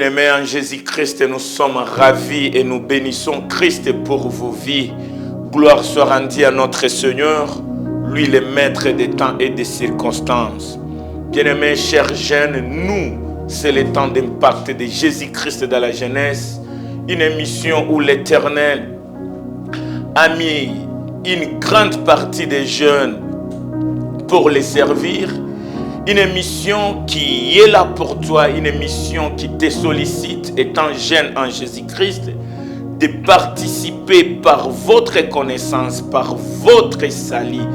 Bien-aimés en Jésus-Christ, nous sommes ravis et nous bénissons Christ pour vos vies. Gloire soit rendue à notre Seigneur, lui le maître des temps et des circonstances. Bien-aimés, chers jeunes, nous, c'est le temps d'impact de Jésus-Christ dans la jeunesse. Une émission où l'Éternel a mis une grande partie des jeunes pour les servir. Une émission qui est là pour toi, une émission qui te sollicite, étant jeune en Jésus-Christ, de participer par votre connaissance, par votre salut,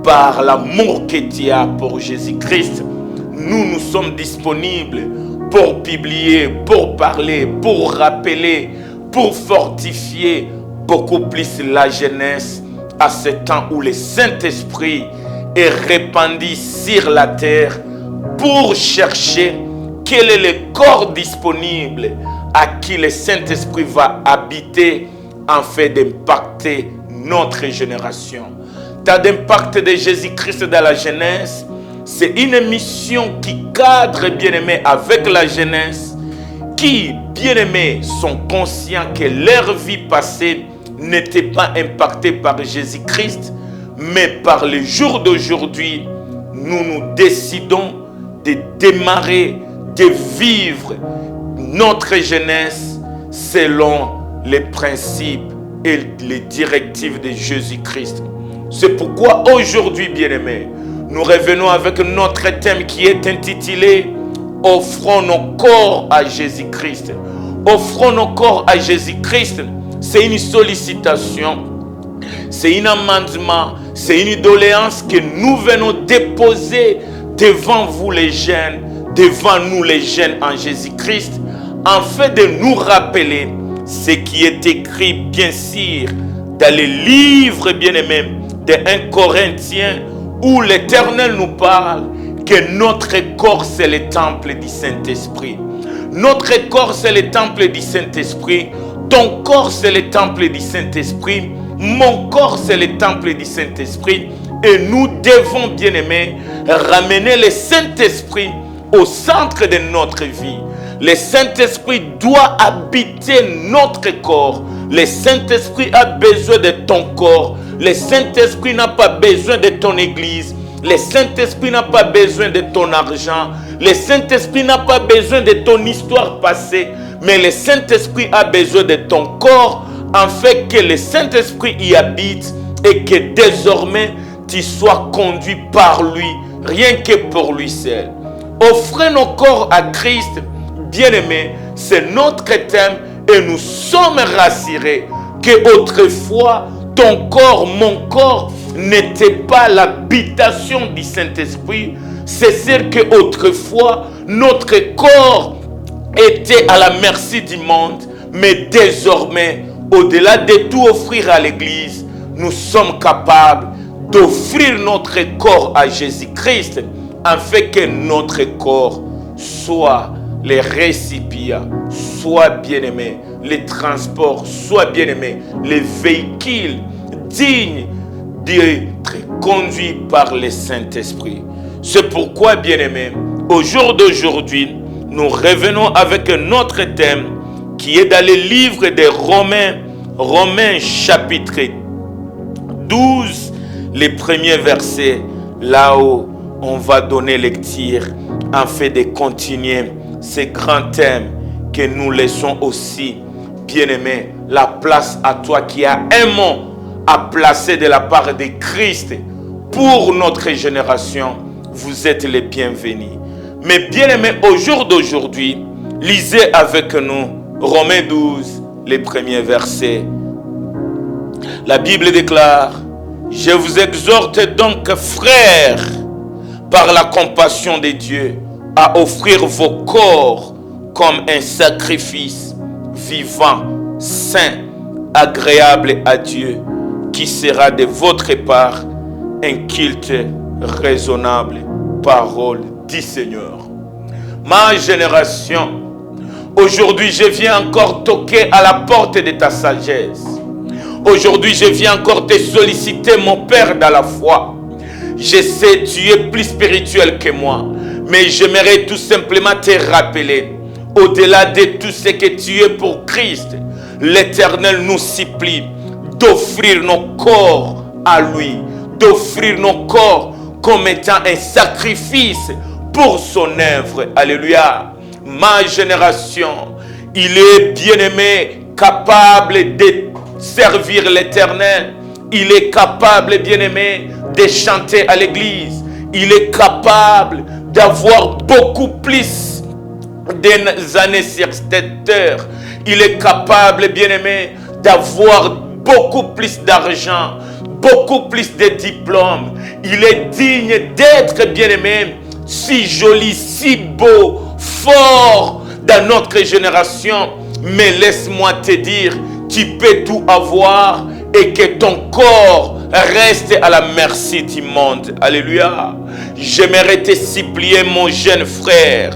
par l'amour que tu as pour Jésus-Christ. Nous sommes disponibles pour publier, pour parler, pour rappeler, pour fortifier beaucoup plus la jeunesse à ce temps où le Saint-Esprit est répandu sur la terre pour chercher quel est le corps disponible à qui le Saint-Esprit va habiter afin d'impacter notre génération. T'as d'impact de Jésus-Christ dans la jeunesse, c'est une mission qui cadre, bien-aimés, avec la jeunesse, qui, bien-aimés, sont conscients que leur vie passée n'était pas impactée par Jésus-Christ, mais par le jour d'aujourd'hui, nous décidons de démarrer, de vivre notre jeunesse selon les principes et les directives de Jésus-Christ. C'est pourquoi aujourd'hui, bien-aimés, nous revenons avec notre thème qui est intitulé « Offrons nos corps à Jésus-Christ ». Offrons nos corps à Jésus-Christ, c'est une sollicitation, c'est un amendement, c'est une doléance que nous venons déposer devant vous les jeunes, devant nous les jeunes en Jésus-Christ, afin de nous rappeler ce qui est écrit bien sûr dans les livres bien-aimés de 1 Corinthiens, où l'Éternel nous parle que notre corps c'est le temple du Saint-Esprit. Notre corps c'est le temple du Saint-Esprit, ton corps c'est le temple du Saint-Esprit, mon corps c'est le temple du Saint-Esprit, et nous devons, bien-aimés, ramener le Saint-Esprit au centre de notre vie. Le Saint-Esprit doit habiter notre corps. Le Saint-Esprit a besoin de ton corps. Le Saint-Esprit n'a pas besoin de ton église. Le Saint-Esprit n'a pas besoin de ton argent. Le Saint-Esprit n'a pas besoin de ton histoire passée. Mais le Saint-Esprit a besoin de ton corps, afin que le Saint-Esprit y habite et que désormais tu sois conduit par lui, rien que pour lui seul. Offrez nos corps à Christ, bien-aimés, c'est notre thème et nous sommes rassurés que autrefois ton corps, mon corps n'était pas l'habitation du Saint-Esprit. C'est sûr que autrefois notre corps était à la merci du monde, mais désormais, au-delà de tout offrir à l'Église, nous sommes capables d'offrir notre corps à Jésus-Christ, afin que notre corps soit les récipients, soit bien-aimés, les transports, soit bien-aimés, les véhicules dignes d'être conduits par le Saint-Esprit. C'est pourquoi, bien-aimés, au jour d'aujourd'hui, nous revenons avec notre thème qui est dans le livre de Romains chapitre 12, les premiers versets, là où on va donner lecture afin de continuer ces grands thèmes que nous laissons aussi, bien-aimés, la place à toi qui as un mot à placer de la part de Christ pour notre génération. Vous êtes les bienvenus. Mais bien-aimés, au jour d'aujourd'hui, lisez avec nous Romains 12, les premiers versets. La Bible déclare: je vous exhorte donc, frères, par la compassion de Dieu, à offrir vos corps comme un sacrifice vivant, saint, agréable à Dieu, qui sera de votre part un culte raisonnable. Parole du Seigneur. Ma génération, aujourd'hui je viens encore toquer à la porte de ta sagesse. Aujourd'hui je viens encore te solliciter, mon Père, dans la foi. Je sais, tu es plus spirituel que moi, mais j'aimerais tout simplement te rappeler au-delà de tout ce que tu es pour Christ, l'Éternel nous supplie d'offrir nos corps à lui, d'offrir nos corps comme étant un sacrifice pour son œuvre. Alléluia. Ma génération, il est bien-aimé, capable de servir l'Éternel. Il est capable, bien-aimé, de chanter à l'église. Il est capable d'avoir beaucoup plus d'années sur cette terre. Il est capable, bien-aimé, d'avoir beaucoup plus d'argent, beaucoup plus de diplômes. Il est digne d'être, bien-aimé, si joli, si beau, fort dans notre génération. Mais laisse-moi te dire, tu peux tout avoir et que ton corps reste à la merci du monde. Alléluia. J'aimerais te supplier, mon jeune frère,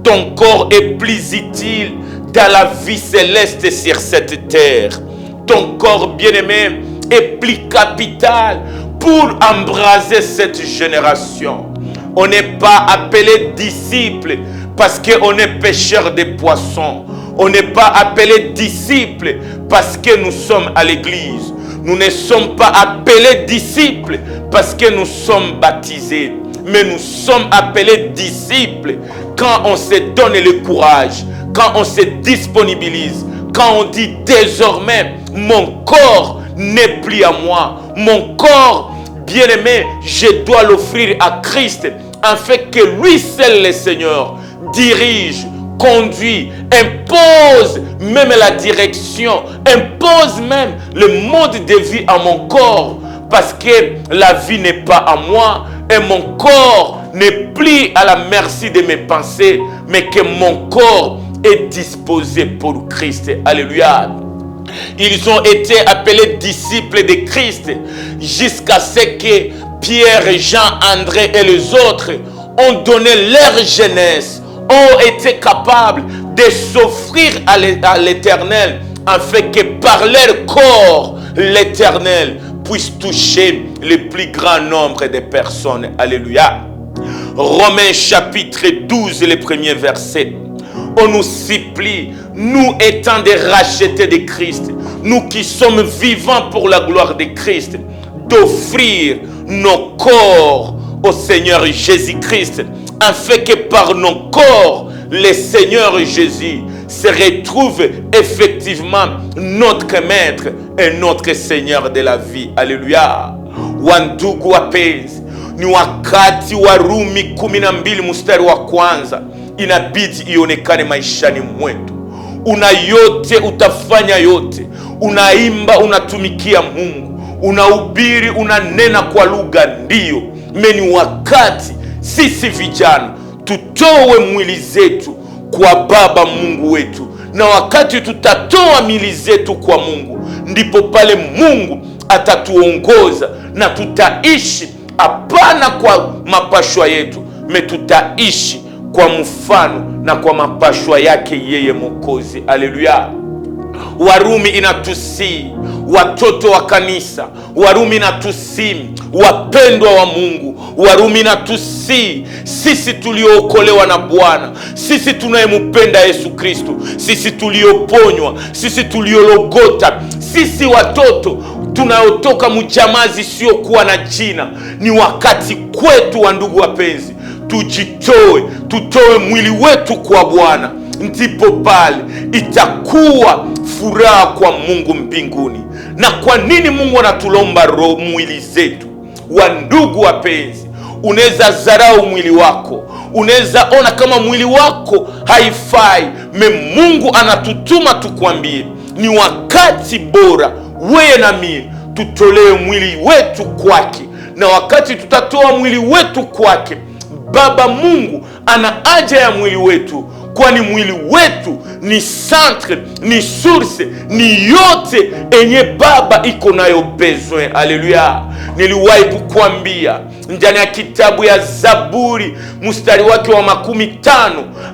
ton corps est plus utile dans la vie céleste sur cette terre. Ton corps bien-aimé est plus capital pour embraser cette génération. On n'est pas appelé disciple parce qu'on est pêcheur de poissons. On n'est pas appelé disciple parce que nous sommes à l'église. Nous ne sommes pas appelés disciples parce que nous sommes baptisés. Mais nous sommes appelés disciples quand on se donne le courage, quand on se disponibilise, quand on dit désormais mon corps n'est plus à moi. Mon corps, bien-aimé, je dois l'offrir à Christ afin que lui seul, le Seigneur, dirige, conduit, impose même la direction, impose même le mode de vie à mon corps, parce que la vie n'est pas à moi et mon corps n'est plus à la merci de mes pensées, mais que mon corps est disposé pour Christ. Alléluia. Ils ont été appelés disciples de Christ jusqu'à ce que Pierre, Jean, André et les autres ont donné leur jeunesse, ont été capables de s'offrir à l'Éternel afin que par leur corps, l'Éternel puisse toucher le plus grand nombre de personnes. Alléluia. Romains chapitre 12, le premier verset. On nous supplie, nous étant des rachetés de Christ, nous qui sommes vivants pour la gloire de Christ, d'offrir nos corps au Seigneur Jésus-Christ, afin que par nos corps, le Seigneur Jésus se retrouve effectivement notre Maître et notre Seigneur de la vie. Alléluia. Wandugu wapenzi, ni wakati wa Rumi 12 mstari wa kwanza inabidi ionekane maishani mwetu. Una yote, utafanya yote. Unaimba, unatumikia Mungu. Unahubiri, unanena kwa lugha, ndio. Meni wakati sisi vijana tutoe mwili zetu kwa Baba Mungu wetu. Na wakati tutatoa mili zetu kwa Mungu, ndipo pale Mungu atatuongoza na tutaishi hapana kwa mapashwa yetu, me tutaishi kwa mfano na kwa mapashwa yake yeye Mwokozi. Haleluya. Warumi inatusi watoto wa kanisa. Warumi inatusi wapendwa wa Mungu. Warumi inatusi sisi tuliookolewa na Bwana, sisi tunayempenda Yesu Kristo, sisi tulioponywa, sisi tuliologota, sisi watoto tunaotoka mjamazi sio kuwa na jina. Ni wakati kwetu wa ndugu wapenzi, tujitoe, tutoe mwili wetu kwa Bwana, ndipo pale itakuwa furaha kwa Mungu mbinguni. Na kwa nini Mungu anatulomba mwili zetu? Wa ndugu wapenzi, unaweza dharau mwili wako, unaweza ona kama mwili wako haifai. Mungu anatutuma tukwambie, ni wakati bora wewe na mimi tutolee mwili wetu kwake. Na wakati tutatoa mwili wetu kwake, Baba Mungu ana haja ya mwili wetu, kwani mwili wetu ni centre, ni source, ni yote enye Baba iko nayo besoin. Haleluya. Niliwahi kukwambia ndani ya kitabu ya Zaburi mstari wake wa 50.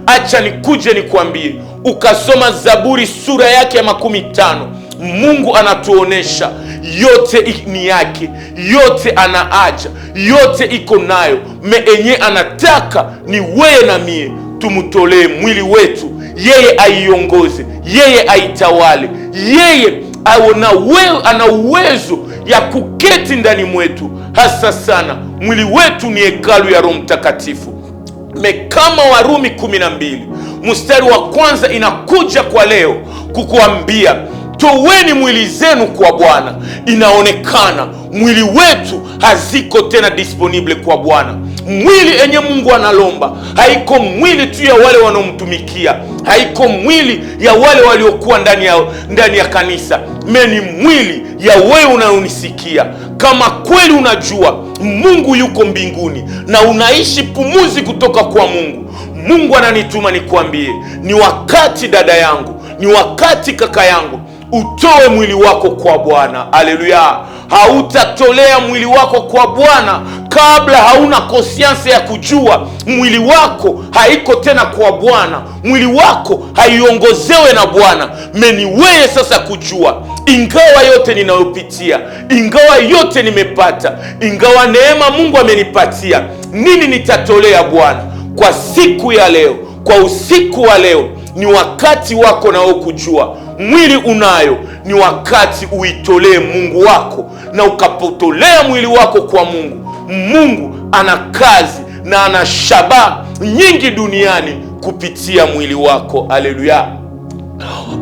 Acha nikuje nikwambie, ukasoma Zaburi sura yake ya 50, Mungu anatuonesha yote ni yake, yote ana haja, yote iko nayo. Enye anataka ni wewe na mie tumutolee mwili wetu yeye aiongoze, yeye aitawale, yeye ana uwezo ya kuketi ndani mwetu. Hasa sana mwili wetu ni hekalu ya Roho Mtakatifu. Kama Warumi 12 mstari wa kwanza inakuja kwa leo kukuambia toweni mwili zenu kwa Bwana. Inaonekana mwili wetu haziko tena disponible kwa Bwana. Mwili enye Mungu analomba haiko mwili tu ya wale wanaomtumikia, haiko mwili ya wale waliokuwa ndani ya kanisa, ni mwili ya wewe unaonisikia. Kama kweli unajua Mungu yuko mbinguni na unaishi pumuzi kutoka kwa Mungu, Mungu ananituma nikwambie, ni wakati dada yangu, ni wakati kaka yangu, utoe mwili wako kwa Bwana. Haleluya! Hautatolea mwili wako kwa Bwana kabla hauna conscience ya kujua mwili wako haiko tena kwa Bwana, mwili wako haiongozewe na Bwana. Ni wewe sasa kujua, ingawa yote ninayopitia, ingawa yote nimepata, ingawa neema Mungu amenipatia, nini nitatolea Bwana kwa siku ya leo, kwa usiku wa leo. Ni wakati wako nao kujua mwili unayo, ni wakati uitolee Mungu wako. Na ukapotolea mwili wako kwa Mungu, Mungu ana kazi na ana shabaha nyingi duniani kupitia mwili wako. Alléluia.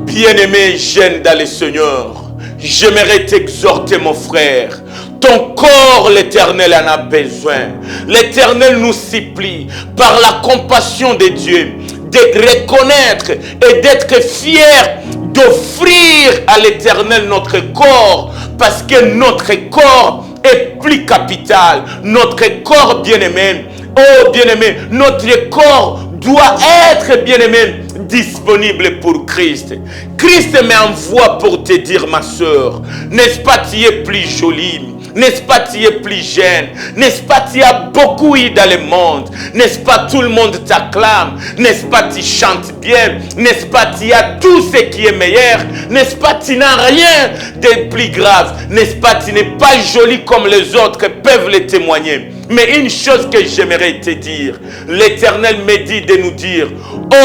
Bien-aimé jeune dans le Seigneur, j'aimerais t'exhorter mon frère. Ton corps, l'Éternel en a besoin. L'Éternel nous supplie par la compassion de Dieu de reconnaître et d'être fiers d'offrir à l'Éternel notre corps, parce que notre corps est plus capital. Notre corps, bien-aimé, oh bien-aimé, notre corps doit être, bien-aimé, disponible pour Christ. Christ m'envoie pour te dire, ma soeur, n'est-ce pas tu es plus jolie? N'est-ce pas tu es plus jeune? N'est-ce pas tu as beaucoup eu dans le monde? N'est-ce pas tout le monde t'acclame? N'est-ce pas tu chantes bien? N'est-ce pas tu as tout ce qui est meilleur? N'est-ce pas tu n'as rien de plus grave? N'est-ce pas tu n'es pas jolie comme les autres peuvent le témoigner? Mais une chose que j'aimerais te dire, l'Éternel me dit de nous dire,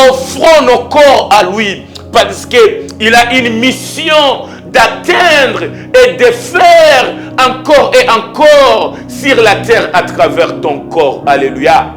offrons nos corps à lui, parce qu'il a une mission d'atteindre et de faire encore et encore sur la terre à travers ton corps. Alléluia.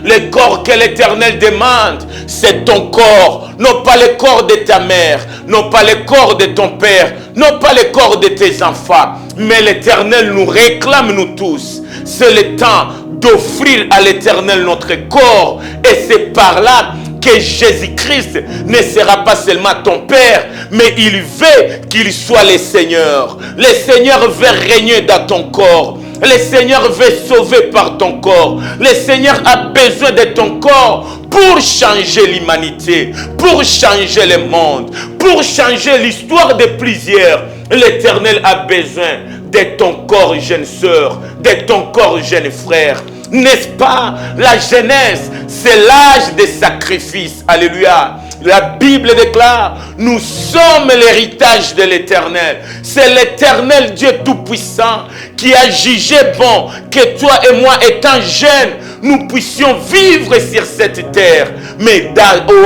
Le corps que l'Éternel demande, c'est ton corps. Non pas le corps de ta mère, non pas le corps de ton père, non pas le corps de tes enfants. Mais l'Éternel nous réclame, nous tous. C'est le temps d'offrir à l'Éternel notre corps. Et c'est par là que Jésus-Christ ne sera pas seulement ton Père, mais il veut qu'il soit le Seigneur. Le Seigneur veut régner dans ton corps. Le Seigneur veut sauver par ton corps. Le Seigneur a besoin de ton corps pour changer l'humanité, pour changer le monde, pour changer l'histoire de plusieurs. L'Éternel a besoin de ton corps, jeune sœur, de ton corps, jeune frère. N'est-ce pas? La jeunesse, c'est l'âge des sacrifices. Alléluia. La Bible déclare, nous sommes l'héritage de l'Éternel. C'est l'Éternel Dieu Tout-Puissant qui a jugé bon que toi et moi, étant jeunes, nous puissions vivre sur cette terre. Mais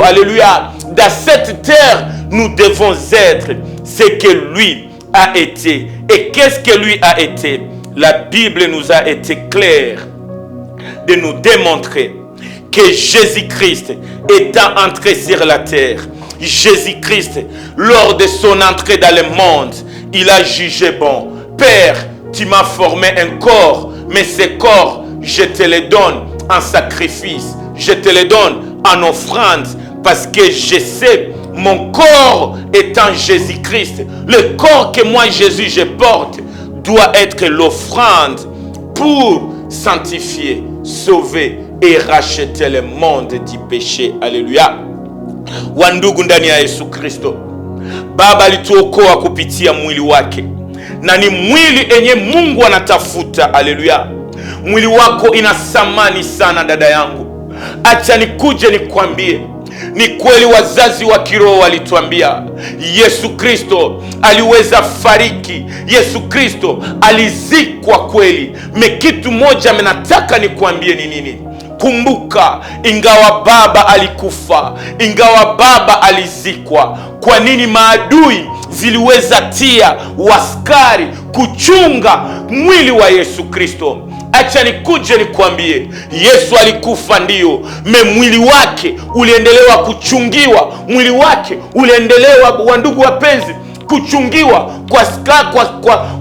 alléluia, dans cette terre, nous devons être ce que lui a été. Et qu'est-ce que lui a été? La Bible nous a été claire de nous démontrer que Jésus-Christ étant entré sur la terre, Jésus-Christ, lors de son entrée dans le monde, il a jugé bon. Père, tu m'as formé un corps, mais ce corps, je te le donne en sacrifice, je te le donne en offrande, parce que je sais, mon corps étant Jésus-Christ, le corps que moi, Jésus, je porte, doit être l'offrande pour sanctifier, sauver et racheter le monde du péché. Alléluia. Wandugu ndani ya Yesu Kristo, Baba alituokoa kupitia mwili wake, na ni mwili enye Mungu anatafuta. Alléluia. Mwili wako ina thamani sana, dada yangu. Acha nikuje nikwambie, ni kweli wazazi wa kiroho walituambia Yesu Kristo aliweza fariki, Yesu Kristo alizikwa kweli. Kitu moja menataka nikwambie ni nini? kumbuka, ingawa baba alikufa, ingawa baba alizikwa, kwa nini maadui ziliweza tia waskari kuchunga mwili wa Yesu Kristo? Acha nikuje nikwambie, Yesu alikufa ndiyo, mwili wake uliendelewa kuchungiwa, mwili wake uliendelewa, wandugu wapenzi, kuchungiwa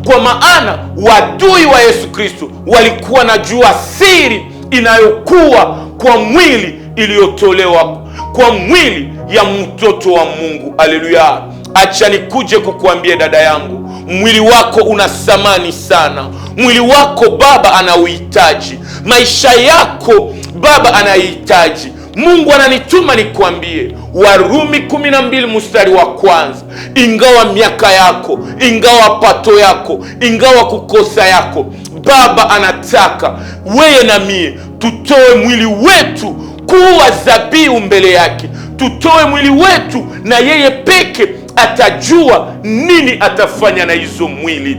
kwa maana wadui wa Yesu Kristo walikuwa na jua siri inayokuwa kwa mwili iliyotolewa, kwa mwili ya mtoto wa Mungu. Haleluya! Acha nikuje kukuambia dada yangu, mwili wako una thamani sana. Mwili wako Baba anauhitaji, maisha yako Baba anahitaji. Mungu ananituma nikwambie, Warumi 12 mstari wa kwanza, ingawa miaka yako, ingawa pato yako, ingawa kukosa yako, Baba anataka wewe na mie tutoe mwili wetu kuwa dhabihu mbele yake. Tutoe mwili wetu, na yeye peke atajua nini atafanya na hizo mwili.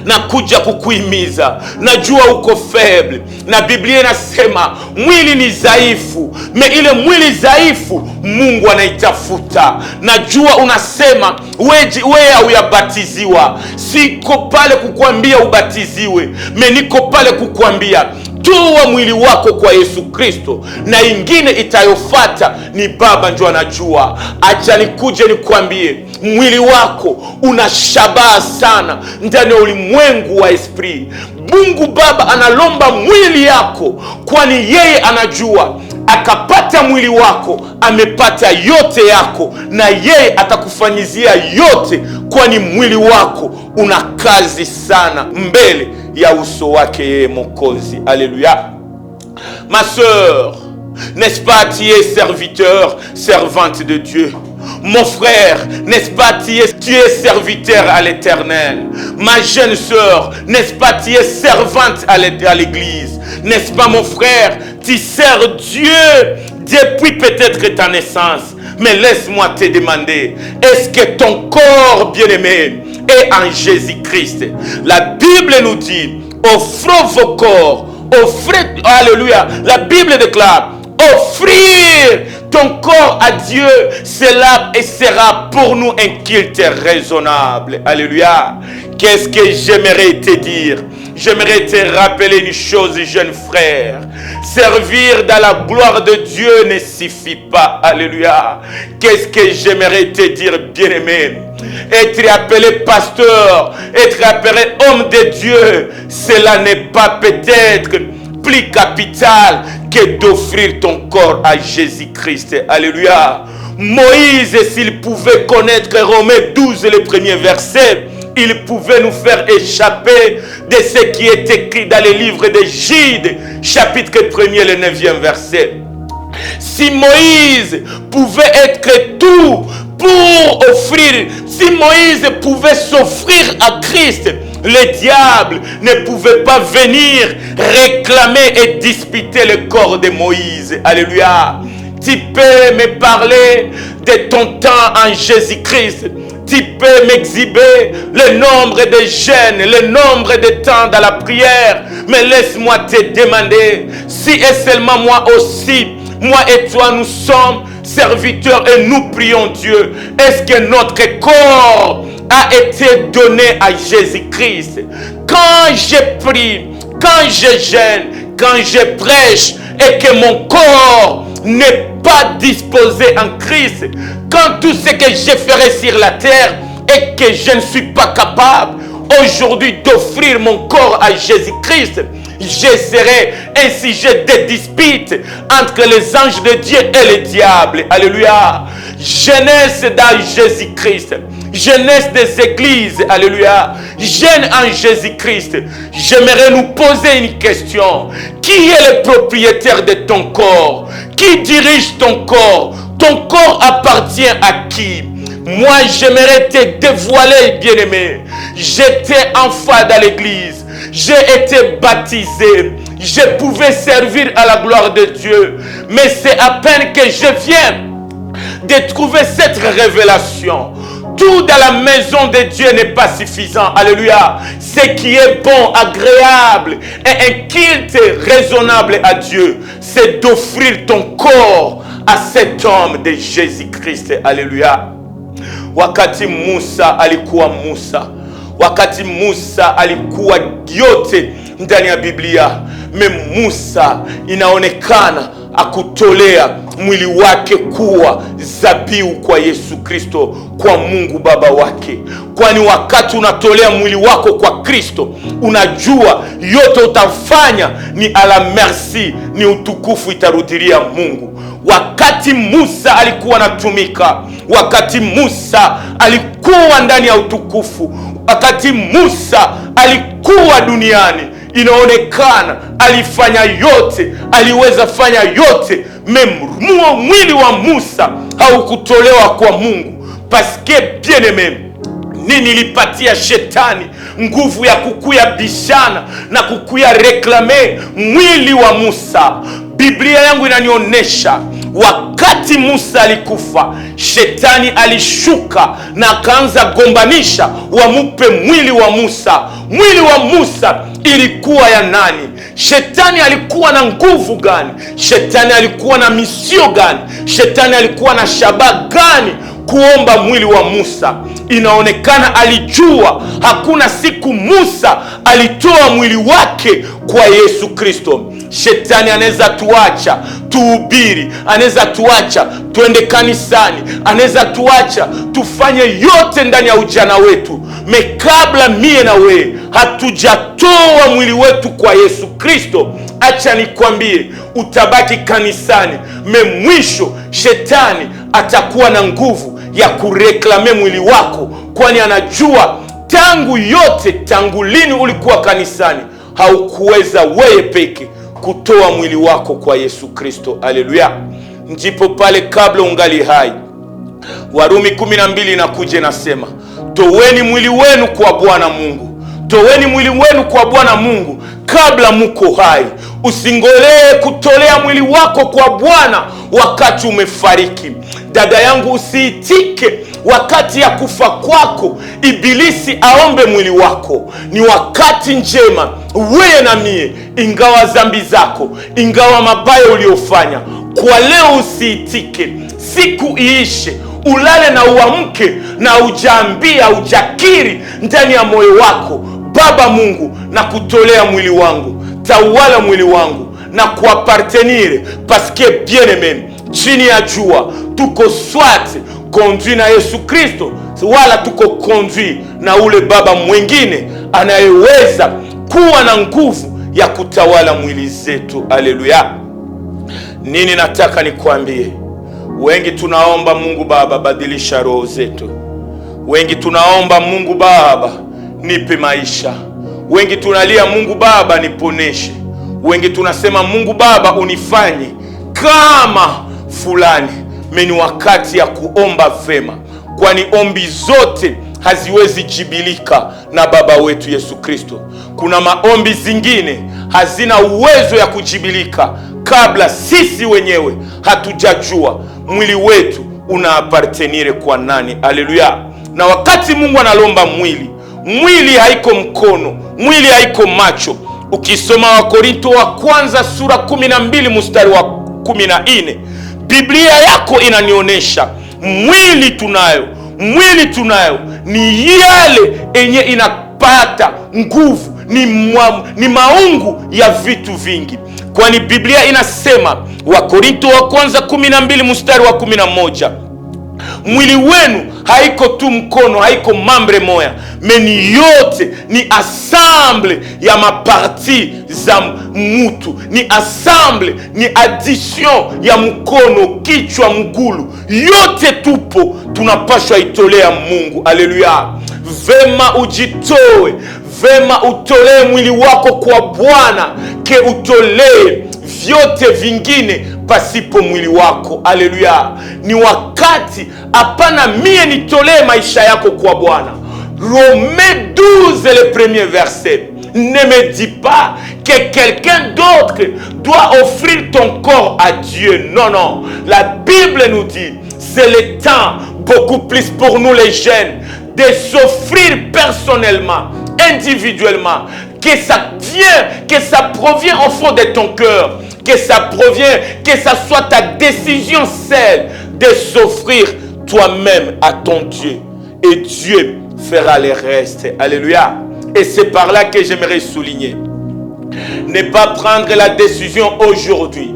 Na kuja kukuhimiza, najua uko feble, na Biblia inasema mwili ni dhaifu, ile mwili dhaifu Mungu anaitafuta. Najua unasema wewe hauyabatiziwa. Siko pale kukuambia ubatiziwe, niko pale kukuambia toa mwili wako kwa Yesu Kristo, na ingine itayofuata ni Baba ndio anajua. Acha nikuje nikwambie, mwili wako una shabaha sana ndani ya ulimwengu wa esprit. Mungu Baba analomba mwili yako, kwani yeye anajua akapata mwili wako amepata yote yako, na yeye atakufanyizia yote, kwani mwili wako una kazi sana mbele ya uso wake yeye Mwokozi. Alléluia. Ma sœur, n'est-ce pas tu es serviteur, servante de Dieu? Mon frère, n'est-ce pas tu es serviteur à l'Éternel? Ma jeune sœur, n'est-ce pas tu es servante à l'Église? N'est-ce pas mon frère, tu sers Dieu depuis peut-être ta naissance? Mais laisse-moi te demander, est-ce que ton corps bien-aimé est en Jésus-Christ? La Bible nous dit, offrez vos corps, offrez, alléluia, la Bible déclare, offrir ton corps à Dieu, cela sera pour nous un culte raisonnable. Alléluia. Qu'est-ce que j'aimerais te dire? J'aimerais te rappeler une chose, jeune frère. Servir dans la gloire de Dieu ne suffit pas. Alléluia. Qu'est-ce que j'aimerais te dire, bien-aimé? Être appelé pasteur, être appelé homme de Dieu, cela n'est pas peut-être plus capital que d'offrir ton corps à Jésus-Christ. Alléluia. Moïse, s'il pouvait connaître Romains 12, le premier verset, il pouvait nous faire échapper de ce qui est écrit dans les livres de Jude, chapitre 1er, le 9e verset. Si Moïse pouvait être tout pour offrir, si Moïse pouvait s'offrir à Christ, le diable ne pouvait pas venir réclamer et disputer le corps de Moïse. Alléluia. Tu peux me parler de ton temps en Jésus-Christ. Tu peux m'exhiber le nombre de jeûnes, le nombre de temps dans la prière. Mais laisse-moi te demander, si et seulement moi aussi, moi et toi, nous sommes serviteurs et nous prions Dieu, est-ce que notre corps a été donné à Jésus-Christ? Quand je prie, quand je jeûne, quand je prêche et que mon corps n'est pas disposé en Christ, quand tout ce que je ferai sur la terre et que je ne suis pas capable aujourd'hui d'offrir mon corps à Jésus-Christ, je serai un sujet de dispute entre les anges de Dieu et le diable. Alléluia. Jeunesse dans Jésus-Christ, jeunesse des églises, alléluia, jeune en Jésus-Christ. J'aimerais nous poser une question. Qui est le propriétaire de ton corps? Qui dirige ton corps? Ton corps appartient à qui? Moi, j'aimerais te dévoiler, bien-aimé. J'étais enfant dans l'église. J'ai été baptisé. Je pouvais servir à la gloire de Dieu. Mais c'est à peine que je viens de trouver cette révélation. Tout dans la maison de Dieu n'est pas suffisant. Alléluia. Ce qui est bon, agréable et un culte raisonnable à Dieu, c'est d'offrir ton corps à cet homme de Jésus-Christ. Alléluia. Wakati Musa alikuwa Musa, wakati Musa alikuwa yote ndani ya Biblia, Musa inaonekana akutolea mwili wake kuwa zabihu kwa Yesu Kristo, kwa Mungu Baba wake. Kwani wakati unatolea mwili wako kwa Kristo, unajua yote utafanya ni ala merci, ni utukufu itarudilia Mungu. Wakati Musa alikuwa anatumika, wakati Musa alikuwa ndani ya utukufu, wakati Musa alikuwa duniani, inaonekana alifanya yote, aliweza fanya yote. Mwili wa Musa haukutolewa kwa Mungu, paske bien aime, nini ilipatia shetani nguvu ya kukuya bishana na kukuya reklame mwili wa Musa? Biblia yangu inanionyesha wakati Musa alikufa, shetani alishuka na akaanza gombanisha wamupe mwili wa Musa. Mwili wa Musa ilikuwa ya nani? Shetani alikuwa na nguvu gani? Shetani alikuwa na misio gani? Shetani alikuwa na shabaha gani kuomba mwili wa Musa? Inaonekana alijua hakuna siku Musa alitoa mwili wake kwa Yesu Kristo. Shetani anaweza tuacha tuhubiri, anaweza tuacha tuende kanisani, anaweza tuacha tufanye yote ndani ya ujana wetu, kabla mie na we hatujatoa mwili wetu kwa Yesu Kristo, acha nikwambie, utabaki kanisani. Mwisho shetani atakuwa na nguvu ya kureklame mwili wako, kwani anajua tangu lini ulikuwa kanisani, haukuweza wewe peke kutoa mwili wako kwa Yesu Kristo. Haleluya. Ndipo pale kabla ungali hai, Warumi 12 inakuja nasema, toweni mwili wenu kwa Bwana Mungu. Toweni mwili wenu kwa Bwana Mungu kabla muko hai. Usingolee kutolea mwili wako kwa Bwana wakati umefariki. Dada yangu, usiitike wakati ya kufa kwako Ibilisi aombe mwili wako. Ni wakati njema wewe na mie, ingawa zambi zako, ingawa mabaya uliofanya, kwa leo usiitike. Siku iishe, ulale na uamke na ujaambia, ujakiri ndani ya moyo wako, Baba Mungu, na kutolea mwili wangu, tawala mwili wangu na kuapartenire, paske bien aime, chini ya jua tuko swate conduit na Yesu Kristo, wala tuko conduit na ule baba mwingine anayeweza kuwa na nguvu ya kutawala mwili zetu. Haleluya. Nini nataka nikwambie? Wengi tunaomba Mungu Baba, badilisha roho zetu. Wengi tunaomba Mungu Baba, nipe maisha. Wengi tunalia Mungu Baba, niponeshe. Wengi tunasema Mungu Baba, unifanye kama fulani. Ni wakati ya kuomba vema, kwani ombi zote haziwezi jibilika na Baba wetu Yesu Kristo. Kuna maombi zingine hazina uwezo ya kujibilika kabla sisi wenyewe hatujajua mwili wetu unaapartenire kwa nani. Haleluya. Na wakati Mungu analomba mwili haiko mkono, mwili haiko macho. Ukisoma Wakorinto wa kwanza sura 12 mstari wa 14, Biblia yako inanionyesha mwili tunayo ni yale enye inapata nguvu, ni maungu ya vitu vingi. Kwani Biblia inasema, Wakorinto wa kwanza 12 mstari wa 11, mwili wenu haiko tu mkono, haiko mambre moya, meni yote ni assemble ya maparti za mutu, ni assemble, ni addition ya mkono, kichwa, mgulu, yote tupo tunapashwa itolea Mungu. Haleluya. Vema ujitoe, vema utolee mwili wako kwa Bwana, ke utolee vyote vingine pasipo mwili wako. Haleluya. Ni wakati hapana mie nitolee maisha yako kwa Bwana. Romains 12 le premier verset ne me dit pas que quelqu'un d'autre doit offrir ton corps à Dieu. Non, non. La Bible nous dit, c'est le temps beaucoup plus pour nous les jeunes, de s'offrir personnellement, individuellement, que ça vient, que ça provient au fond de ton cœur, que ça provient, que ça soit ta décision seule de s'offrir toi-même à ton Dieu. Et Dieu fera le reste. Alléluia. Et c'est par là que j'aimerais souligner. Ne pas prendre la décision aujourd'hui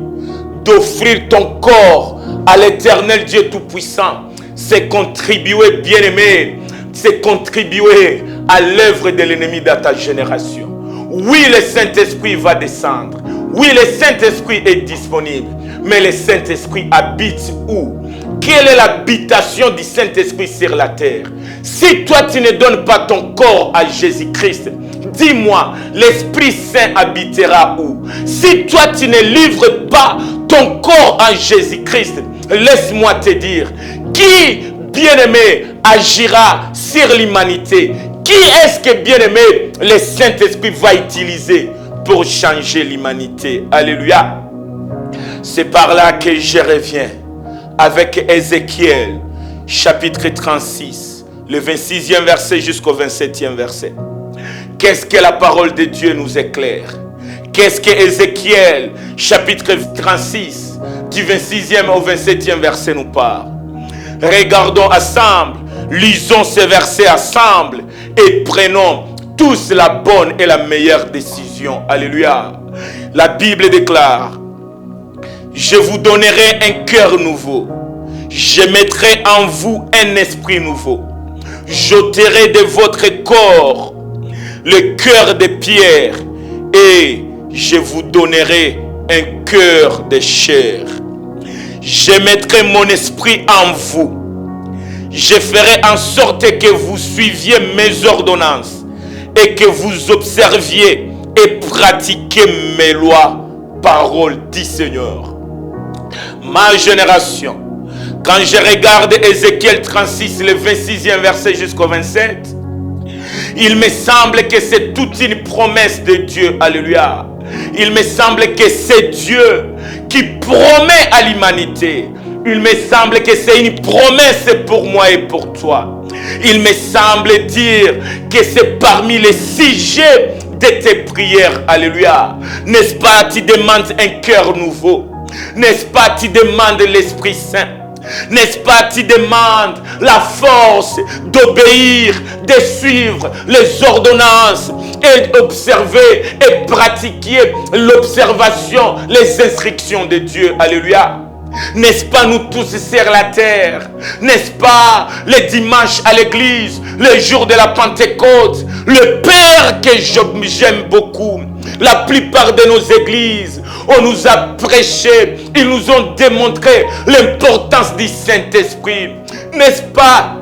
d'offrir ton corps à l'Éternel Dieu Tout-Puissant, c'est contribuer, bien-aimé, c'est contribuer à l'œuvre de l'ennemi dans ta génération. Oui, le Saint-Esprit va descendre. Oui, le Saint-Esprit est disponible. Mais le Saint-Esprit habite où? Quelle est l'habitation du Saint-Esprit sur la terre? Si toi tu ne donnes pas ton corps à Jésus-Christ, dis-moi, l'Esprit Saint habitera où? Si toi tu ne livres pas ton corps à Jésus-Christ, laisse-moi te dire, qui, bien-aimé, agira sur l'humanité? Qui est-ce que, bien-aimé, le Saint-Esprit va utiliser pour changer l'humanité? Alléluia. C'est par là que je reviens avec Ézéchiel, chapitre 36, le 26e verset jusqu'au 27e verset. Qu'est-ce que la parole de Dieu nous éclaire? Qu'est-ce que Ézéchiel, chapitre 36, du 26e au 27e verset nous parle? Regardons ensemble, lisons ces versets ensemble et prenons tous la bonne et la meilleure décision. Alléluia. La Bible déclare: je vous donnerai un cœur nouveau. Je mettrai en vous un esprit nouveau. J'ôterai de votre corps le cœur de pierre et je vous donnerai un cœur de chair. Je mettrai mon esprit en vous. Je ferai en sorte que vous suiviez mes ordonnances et que vous observiez et pratiquiez mes lois. Parole du Seigneur. Ma génération, quand je regarde Ézéchiel 36, le 26e verset jusqu'au 27, il me semble que c'est toute une promesse de Dieu. Alléluia. Il me semble que c'est Dieu qui promet à l'humanité. Il me semble que c'est une promesse pour moi et pour toi. Il me semble dire que c'est parmi les sujets de tes prières. Alléluia. N'est-ce pas, tu demandes un cœur nouveau? N'est-ce pas, tu demandes l'Esprit Saint? N'est-ce pas, tu demandes la force d'obéir, de suivre les ordonnances et d'observer et pratiquer l'observation, les instructions de Dieu. Alléluia. N'est-ce pas, nous tous sur la terre, n'est-ce pas, les dimanches à l'église, le jour de la Pentecôte, le Père que j'aime beaucoup, la plupart de nos églises, on nous a prêché, ils nous ont démontré l'importance du Saint-Esprit. N'est-ce pas,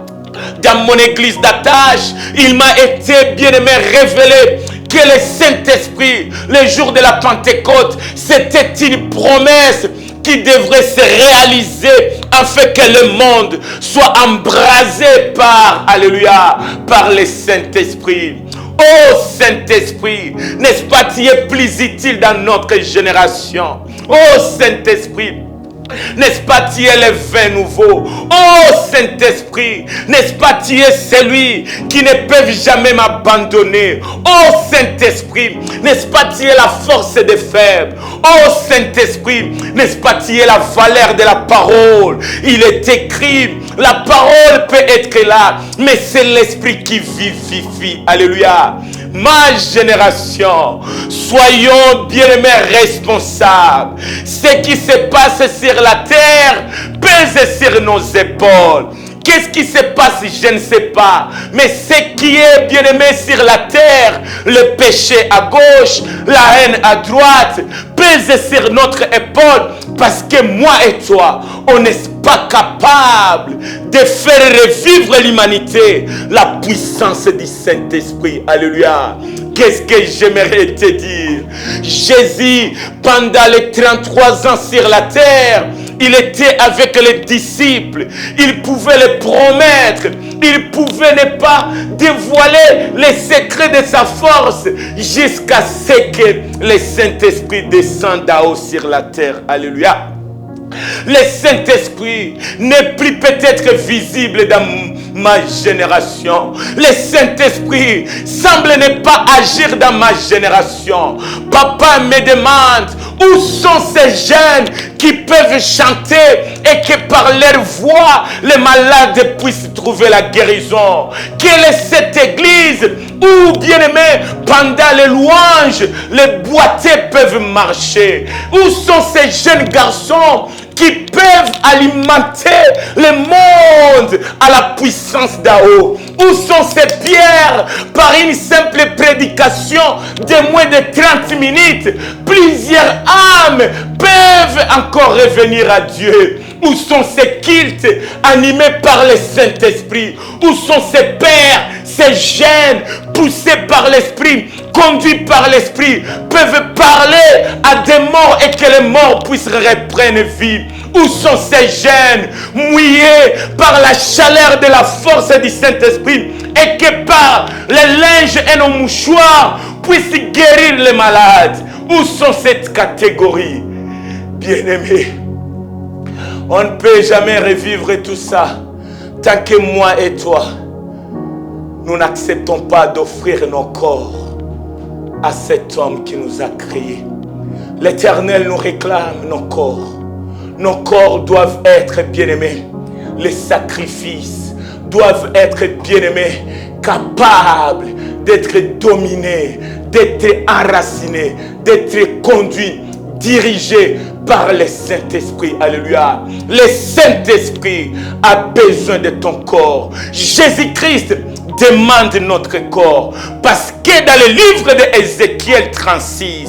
dans mon église d'attache, il m'a été bien-aimé révélé que le Saint-Esprit, le jour de la Pentecôte, c'était une promesse qui devrait se réaliser afin que le monde soit embrasé par, alléluia, par le Saint-Esprit. Oh Saint-Esprit, n'est-ce pas, tu es plus utile dans notre génération. Oh Saint-Esprit, n'est-ce pas, tu es le vin nouveau. Oh Saint-Esprit, n'est-ce pas, tu es celui qui ne peut jamais m'abandonner. Oh Saint-Esprit, n'est-ce pas, tu es la force des faibles. Oh Saint-Esprit, n'est-ce pas, tu es la valeur de la parole. Il est écrit, la parole peut être là, mais c'est l'Esprit qui vivifie. Alléluia. Ma génération, soyons bien-aimés responsables. Ce qui se passe sur la terre pèse sur nos épaules. Qu'est-ce qui se passe? Je ne sais pas. Mais ce qui est bien-aimé sur la terre, le péché à gauche, la haine à droite, pèse sur notre épaule. Parce que moi et toi, on n'est pas capable de faire revivre l'humanité. La puissance du Saint-Esprit. Alléluia. Qu'est-ce que j'aimerais te dire? Jésus, pendant les 33 ans sur la terre, il était avec les disciples. Il pouvait les promettre. Il pouvait ne pas dévoiler les secrets de sa force jusqu'à ce que le Saint-Esprit descende haut sur la terre. Alléluia. Le Saint-Esprit n'est plus peut-être visible dans ma génération. Le Saint-Esprit semble ne pas agir dans ma génération. Papa me demande, où sont ces jeunes qui peuvent chanter et que par leur voix, les malades puissent trouver la guérison? Quelle est cette église où, bien-aimés, pendant les louanges, les boiteux peuvent marcher? Où sont ces jeunes garçons qui peuvent alimenter le monde à la puissance d'en haut? Où sont ces pierres, par une simple prédication de moins de 30 minutes, plusieurs âmes peuvent encore revenir à Dieu? Où sont ces cultes animés par le Saint-Esprit? Où sont ces pères, ces jeunes poussés par l'Esprit, conduits par l'Esprit, peuvent parler à des morts et que les morts puissent reprendre vie? Où sont ces jeunes mouillés par la chaleur de la force du Saint-Esprit et que par les linges et nos mouchoirs puissent guérir les malades? Où sont cette catégorie? Bien-aimés, on ne peut jamais revivre tout ça tant que moi et toi, nous n'acceptons pas d'offrir nos corps à cet homme qui nous a créés. L'Éternel nous réclame nos corps. Nos corps doivent être, bien-aimés, les sacrifices doivent être, bien-aimés, capables d'être dominés, d'être enracinés, d'être conduits, dirigés par le Saint-Esprit. Alléluia. Le Saint-Esprit a besoin de ton corps. Jésus-Christ demande notre corps. Parce que dans le livre d'Ézéchiel 36,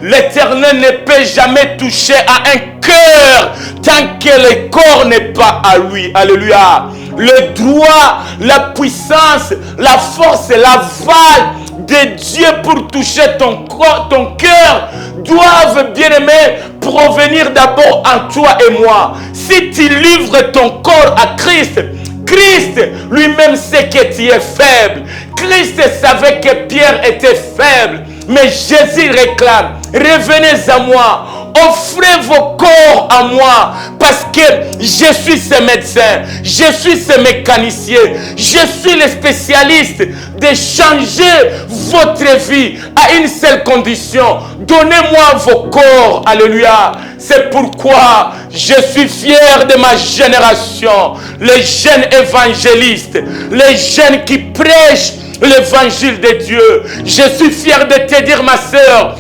l'Éternel ne peut jamais toucher à un cœur tant que le corps n'est pas à lui. Alléluia. Le droit, la puissance, la force et la valeur de Dieu pour toucher ton corps, ton cœur, doivent, bien aimé, provenir d'abord en toi et moi. Si tu livres ton corps à Christ, Christ lui-même sait que tu es faible. Christ savait que Pierre était faible. Mais Jésus réclame, revenez à moi, offrez vos corps à moi, parce que je suis ce médecin, je suis ce mécanicien, je suis le spécialiste de changer votre vie à une seule condition. Donnez-moi vos corps, alléluia. C'est pourquoi je suis fier de ma génération, les jeunes évangélistes, les jeunes qui prêchent l'évangile de Dieu. Je suis fier de te dire, ma sœur,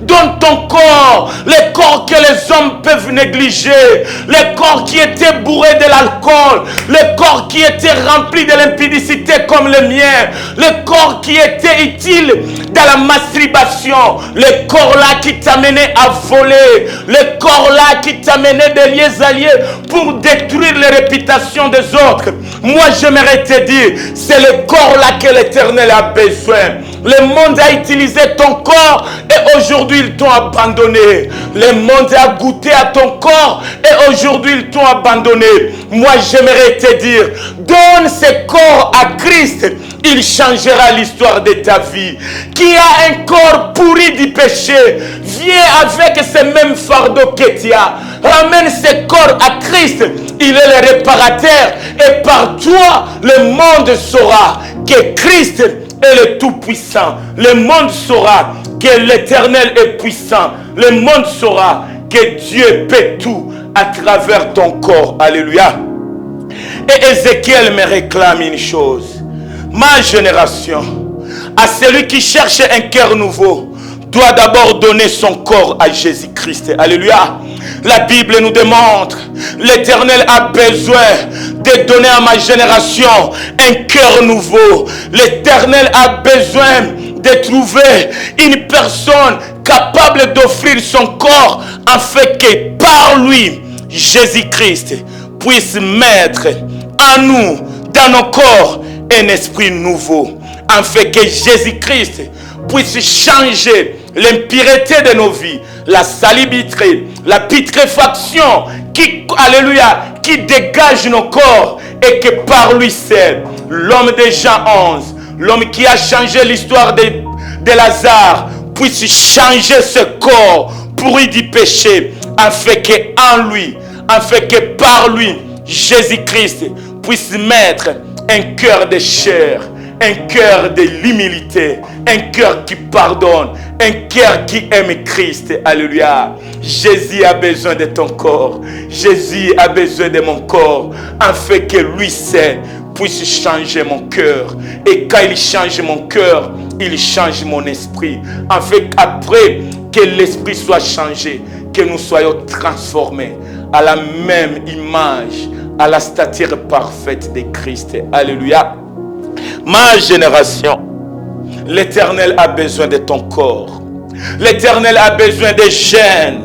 donne ton corps, les corps que les hommes peuvent négliger, les corps qui étaient bourrés de l'alcool, les corps qui étaient remplis de l'impudicité comme le mien, les corps qui étaient utiles dans la masturbation, les corps là qui t'amenaient à voler, les corps là qui t'amenaient de lieux alliés pour détruire les réputations des autres. Moi j'aimerais te dire, c'est le corps là que l'Éternel a besoin. Le monde a utilisé ton corps et aujourd'hui ils t'ont abandonné. Le monde a goûté à ton corps et aujourd'hui ils t'ont abandonné. Moi j'aimerais te dire, donne ce corps à Christ, il changera l'histoire de ta vie. Qui a un corps pourri du péché, viens avec ce même fardeau que tu as. Ramène ce corps à Christ, il est le réparateur et par toi le monde saura que Christ est le Tout-Puissant. Le monde saura que l'Éternel est puissant. Le monde saura que Dieu peut tout à travers ton corps. Alléluia. Et Ézéchiel me réclame une chose. Ma génération, à celui qui cherche un cœur nouveau, doit d'abord donner son corps à Jésus-Christ. Alléluia. La Bible nous démontre, l'Éternel a besoin de donner à ma génération un cœur nouveau. L'Éternel a besoin de trouver une personne capable d'offrir son corps afin que par lui, Jésus-Christ puisse mettre en nous, dans nos corps, un esprit nouveau. Afin que Jésus-Christ puisse changer l'impureté de nos vies, la salibrité, la putréfaction qui, alléluia, qui dégage nos corps et que par lui seul, l'homme de Jean 11, l'homme qui a changé l'histoire de Lazare, puisse changer ce corps pourri du péché, afin qu'en lui, afin que par lui, Jésus-Christ puisse mettre un cœur de chair, un cœur de l'humilité, un cœur qui pardonne, un cœur qui aime Christ. Alléluia. Jésus a besoin de ton corps. Jésus a besoin de mon corps, afin que lui seul puisse changer mon cœur. Et quand il change mon cœur, il change mon esprit. Afin qu'après que l'esprit soit changé, que nous soyons transformés à la même image, à la stature parfaite de Christ. Alléluia. Ma génération, l'Éternel a besoin de ton corps. L'Éternel a besoin des jeunes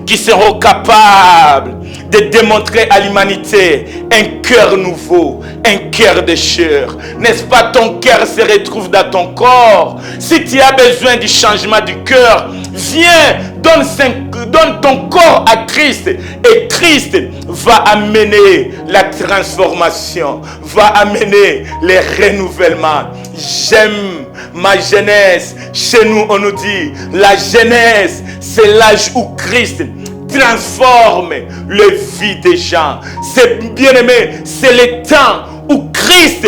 qui seront capables de démontrer à l'humanité un cœur nouveau, un cœur de chair. N'est-ce pas, ton cœur se retrouve dans ton corps. Si tu as besoin du changement du cœur, viens, donne ton corps à Christ, et Christ va amener la transformation, va amener les renouvellements. J'aime ma jeunesse. Chez nous, on nous dit, la jeunesse, c'est l'âge où Christ transforme le vie des gens. C'est bien aimé, c'est le temps où Christ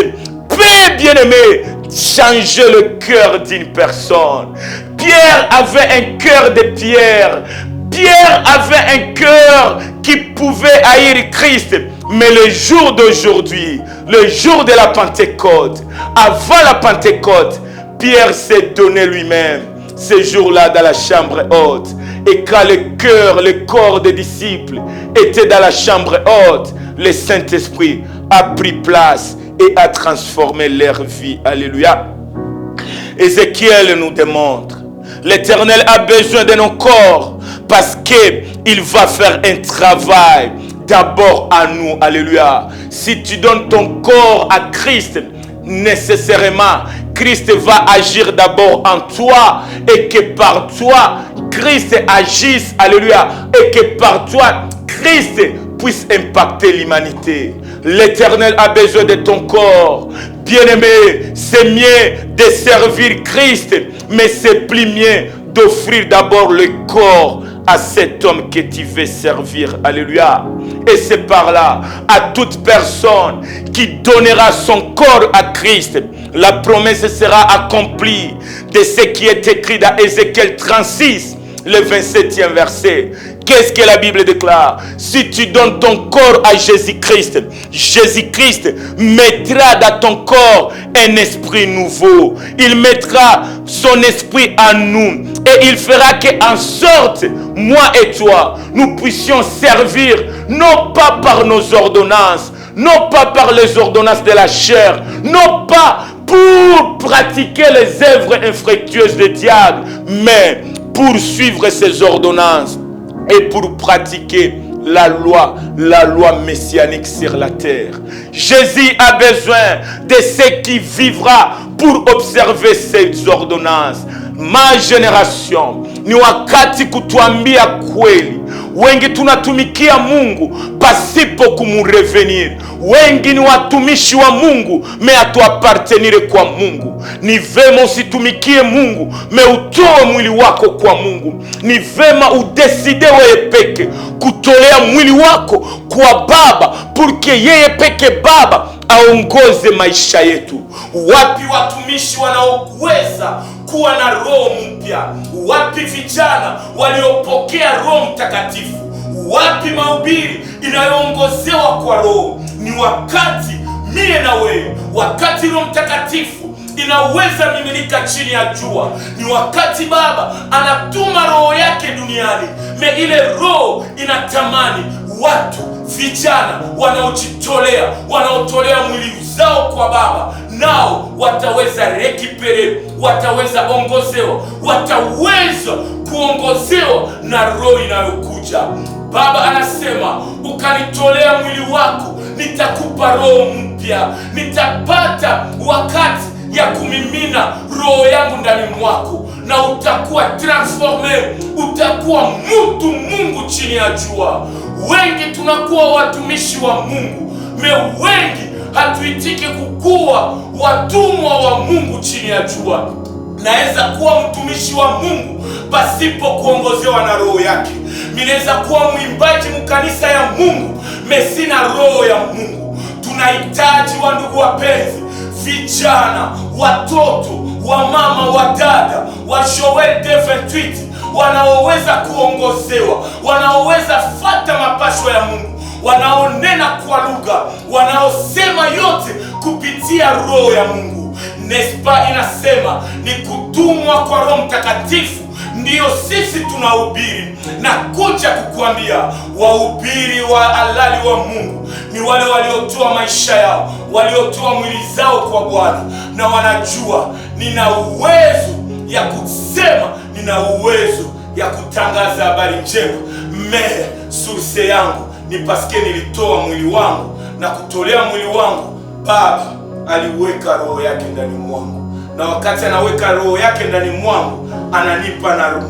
peut, bien aimé, changer le cœur d'une personne. Pierre avait un cœur de pierre. Pierre avait un cœur qui pouvait haïr Christ. Mais le jour d'aujourd'hui, le jour de la Pentecôte, avant la Pentecôte, Pierre s'est donné lui-même. Ce jour-là, dans la chambre haute. Et quand le corps des disciples était dans la chambre haute, le Saint-Esprit a pris place et a transformé leur vie. Alléluia. Ézéchiel nous démontre, l'Éternel a besoin de nos corps parce qu'il va faire un travail d'abord à nous. Alléluia. Si tu donnes ton corps à Christ, nécessairement, Christ va agir d'abord en toi et que par toi, Christ agisse. Alléluia. Et que par toi, Christ puisse impacter l'humanité. L'Éternel a besoin de ton corps. Bien-aimé, c'est mieux de servir Christ, mais c'est plus mieux d'offrir d'abord le corps à cet homme que tu veux servir. Alléluia. Et c'est par là, à toute personne qui donnera son corps à Christ, la promesse sera accomplie de ce qui est écrit dans Ézéchiel 36, le 27e verset. Qu'est-ce que la Bible déclare? Si tu donnes ton corps à Jésus-Christ, Jésus-Christ mettra dans ton corps un esprit nouveau. Il mettra son esprit en nous. Et il fera qu'en sorte, moi et toi, nous puissions servir, non pas par nos ordonnances, non pas par les ordonnances de la chair, non pas pour pratiquer les œuvres infructueuses du diable, mais pour suivre ses ordonnances et pour pratiquer la loi messianique sur la terre. Jésus a besoin de ceux qui vivra pour observer ces ordonnances. Ma génération, ni wakati kutuambia kweli. Wengi tunatumikia Mungu pasipo kumurevenir. Wengi ni watumishi wa Mungu me hatuapartenire kwa Mungu. Ni vema usitumikie Mungu me utoe mwili wako kwa Mungu. Ni vema udeside wewe peke kutolea mwili wako kwa Baba, porque yeye peke Baba aongoze maisha yetu. Wapi watumishi wanaoweza kuwa na roho mpya? Wapi vijana waliopokea Roho Mtakatifu? Wapi mahubiri inayoongozewa kwa Roho? Ni wakati mie na wewe, wakati Roho Mtakatifu inaweza mimilika chini ya jua. Ni wakati Baba anatuma roho yake duniani, me ile roho inatamani watu vijana wanaojitolea, wanaotolea mwili zao kwa Baba, nao wataweza rekipere, wataweza ongozewa, wataweza kuongozewa na roho inayokuja. Baba anasema, ukanitolea mwili wako, nitakupa roho mpya. Nitapata wakati ya kumimina roho yangu ndani mwako, na utakuwa transforme, utakuwa mtu Mungu chini ya jua. Wengi tunakuwa watumishi wa Mungu, me wengi hatuitiki kukuwa watumwa wa Mungu chini ya jua. Naweza kuwa mtumishi wa Mungu pasipo kuongozewa na roho yake. Ninaweza kuwa mwimbaji mkanisa ya Mungu, sina roho ya Mungu. Tunahitaji wandugu wapenzi, vijana, watoto, wamama, wadada, wa Joel 2:28 wanaoweza kuongozewa, wanaoweza fata mapasho ya Mungu, wanaonena kwa lugha, wanaosema yote kupitia roho ya Mungu. Nespa inasema ni kutumwa kwa Roho Mtakatifu ndiyo sisi tunahubiri. Na kuja kukuambia wahubiri wa halali wa Mungu ni wale waliotoa maisha yao, waliotoa mwili zao kwa Bwana, na wanajua nina uwezo ya kusema, nina uwezo ya kutangaza habari njema. Source yangu ni paske nilitoa mwili wangu, na kutolea mwili wangu Baba aliweka roho yake ndani mwangu, na wakati anaweka roho yake ndani mwangu ananipa na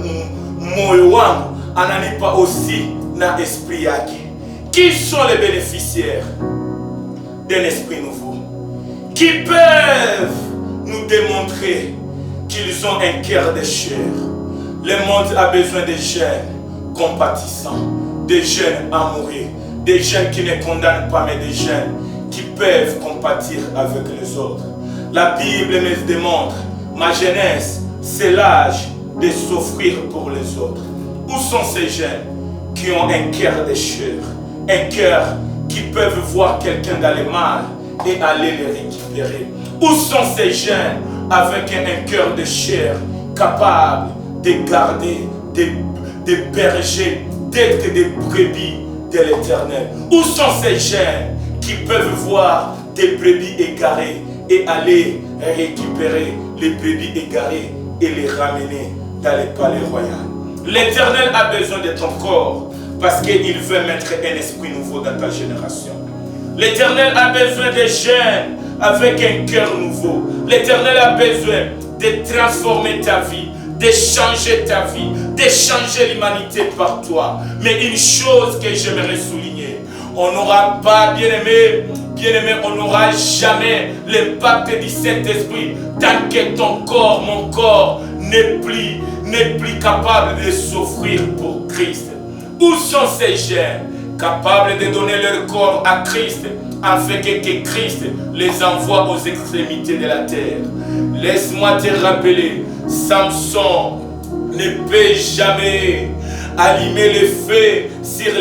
moyo wangu, ananipa aussi na esprit yake. Qui sont les bénéficiaires d'un esprit nouveau? Qui peuvent nous démontrer qu'ils ont un cœur de chair? Le monde a besoin de jeunes compatissants, des jeunes amoureux, des jeunes qui ne condamnent pas, mais des jeunes qui peuvent compatir avec les autres. La Bible me démontre, ma jeunesse, c'est l'âge de souffrir pour les autres. Où sont ces jeunes qui ont un cœur de chair, un cœur qui peuvent voir quelqu'un dans le mal et aller le récupérer? Où sont ces jeunes avec un cœur de chair, capables de garder des bergers, d'être des brebis de l'Éternel? Où sont ces jeunes qui peuvent voir des brebis égarées et aller récupérer les brebis égarées et les ramener dans le palais royal? L'Éternel a besoin de ton corps parce qu'il veut mettre un esprit nouveau dans ta génération. L'Éternel a besoin de jeunes avec un cœur nouveau. L'Éternel a besoin de transformer ta vie, de changer ta vie, de changer l'humanité par toi. Mais une chose que j'aimerais souligner, on n'aura pas, bien-aimé, on n'aura jamais l'impact du Saint-Esprit tant que ton corps, mon corps, n'est plus capable de souffrir pour Christ. Où sont ces jeunes capables de donner leur corps à Christ afin que Christ les envoie aux extrémités de la terre? Laisse-moi te rappeler, Samson ne peut jamais allumer le feu sur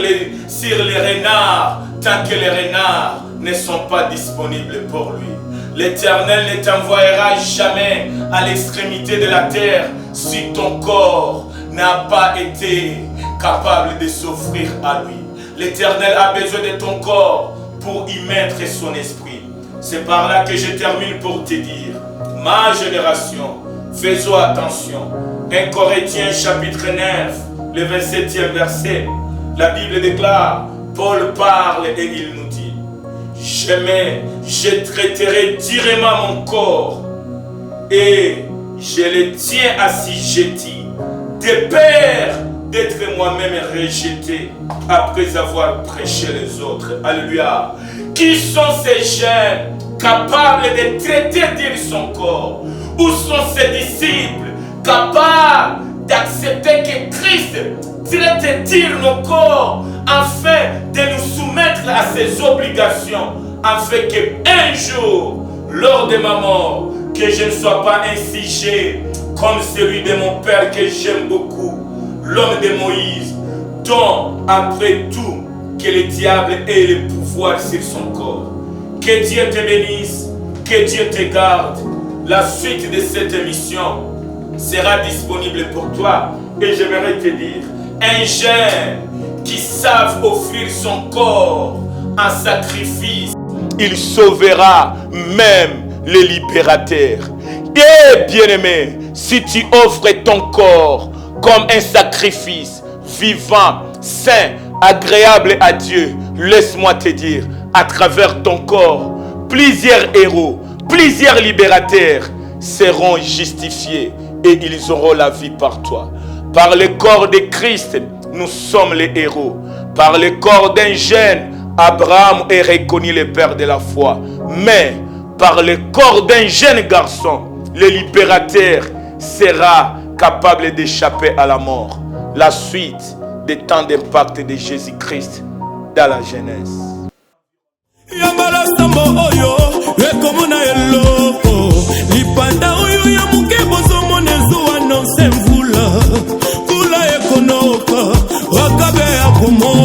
les renards tant que les renards ne sont pas disponibles pour lui. L'Éternel ne t'envoyera jamais à l'extrémité de la terre si ton corps n'a pas été capable de s'offrir à lui. L'Éternel a besoin de ton corps pour y mettre son esprit. C'est par là que je termine pour te dire, ma génération, faisons attention. 1 Corinthiens chapitre 9, le 27e verset, la Bible déclare, Paul parle et il nous dit, je traiterai durement mon corps et je le tiens assujetti, de peur d'être moi-même rejeté après avoir prêché les autres. Alléluia. Qui sont ces jeunes capables de traiter dur son corps? Où sont ces disciples capables d'accepter que Christ traite dur nos corps afin de nous soumettre à ses obligations, afin qu'un jour, lors de ma mort, que je ne sois pas un sujet comme celui de mon père que j'aime beaucoup, l'homme de Moïse, dont après tout que le diable ait le pouvoir sur son corps. Que Dieu te bénisse, que Dieu te garde. La suite de cette émission sera disponible pour toi et j'aimerais te dire, un jeune qui savent offrir son corps en sacrifice, il sauvera même les libérateurs. Et bien-aimé, si tu offres ton corps comme un sacrifice vivant, saint, agréable à Dieu, laisse-moi te dire, à travers ton corps, plusieurs héros, plusieurs libérateurs seront justifiés et ils auront la vie par toi. Par le corps de Christ, nous sommes les héros. Par le corps d'un jeune, Abraham est reconnu le père de la foi. Mais par le corps d'un jeune garçon, le libérateur, sera capable d'échapper à la mort. La suite des temps d'impact de Jésus-Christ dans la Genèse. Wakabe ya kumo